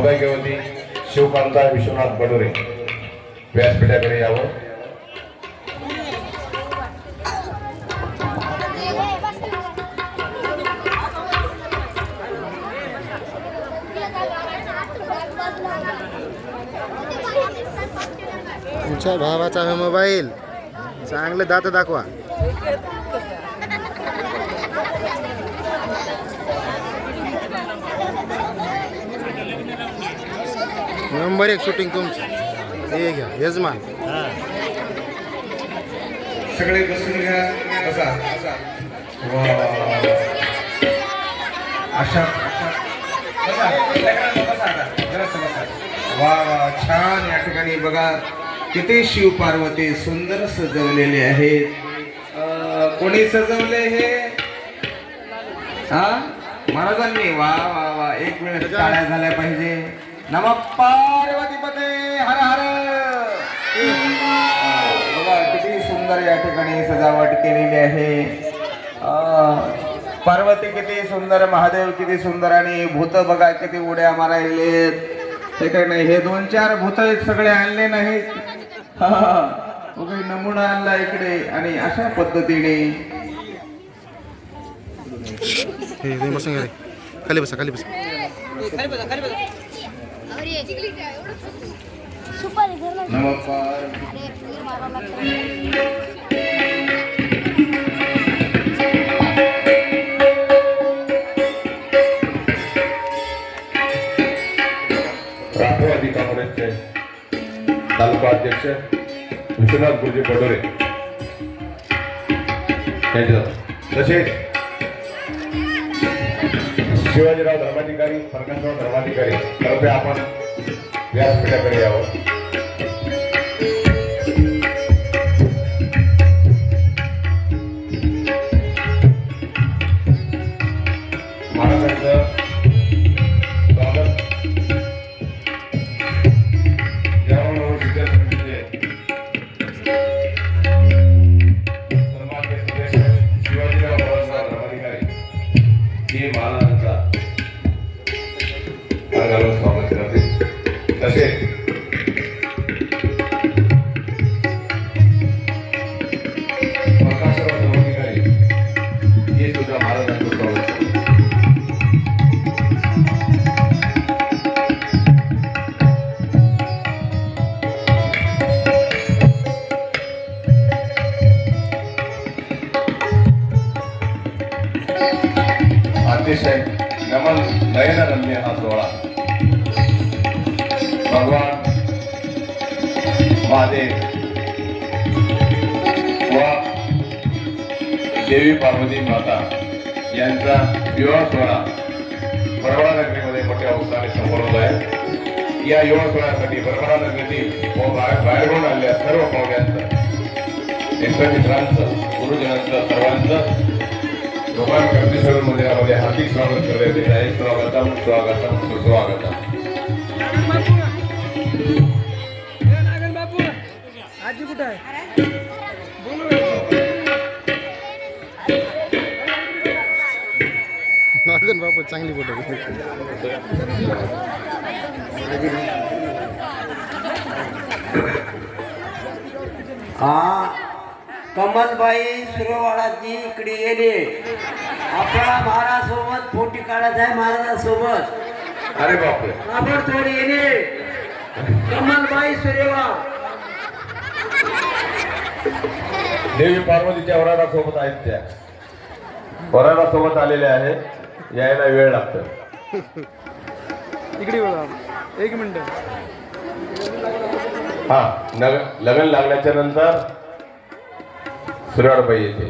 सौभाग्यवती शिवकांता विश्वनाथ बडोरे व्यासपीठाकडे यावं. तुमच्या भावाचा हा मोबाईल चांगले दात दाखवा. नंबर 1 शूटिंग तुमची. हे घ्या यजमान. सगळे बसून घ्या. बसा. अशा वा वा छान. या ठिकाणी बघा किती शिव पार्वती सुंदर सजवलेले आहेत. कोणी सजवले हे? हा महाराजांनी. वा वा वा. एक वेळ टाळ्या झाल्या पाहिजे. नमः पार्वतीपते हर हर. बघा किती सुंदर या ठिकाणी सजावट केलेली आहे. पार्वती किती सुंदर, महादेव किती सुंदर आणि भूत बघा किती उड्या मारायलेत. ते काही नाही, हे 2-4 भूत सगळे आणले नाहीत. नमुना आणला इकडे आणि अशा पद्धतीने खाली बसा खाली बसा. राष्ट्रवादी काँग्रेसचे तालुका अध्यक्ष विश्वनाथ गुरुजी बडोरे तसेच शिवाजीराव धर्माधिकारी, प्रकाशराव धर्माधिकारी कृपया आपण व्यासपीठाकडे यावं. महाराजांचं स्वागत यावर विद्या समितीचे सन्माननीय सदस्य शिवाजीराव धर्माधिकारी हे महाराजांचा अंगावर स्वागत करते. तसेच प्रकाशराव धर्माधिकारी हे सुद्धा महाराजांचं स्वागत करते. अतिशय नयनरम्य हा सोहळा भगवान महादेव व देवी पार्वती माता यांचा विवाह सोहळा बरबडा नगरीमध्ये मोठ्या उत्साहाने संपन्न होत आहे. या विवाह सोहळ्यासाठी बरबडा नगरीतील व बाहेरून आलेल्या सर्व पाहुण्यांचं, मित्रांचं, गुरुजनांचं, सर्वांचं भगवान कर्तेश्वर मंदिरामध्ये हार्दिक स्वागत करण्यात येत आहे. स्वागतम स्वागतम सुस्वागतम. आजी कुठे आहे? नागन बापू चांगली फोटो. कमलबाई सुरवाडाची इकडे येणे. आपल्याला महाराजसोबत फोटो काढायचा आहे. महाराजांसोबत अरे बापरे. ताबडतोड येणे. कमलबाई सुरेवाड देवी पार्वतीच्या वराडा सोबत आहेत. त्या वराडा सोबत आलेल्या आहे. यायला वेळ लागतो. इकडे बघा. 1 मिनिट. हा लग्न लागल्याच्या नंतर सुराडबाई येते.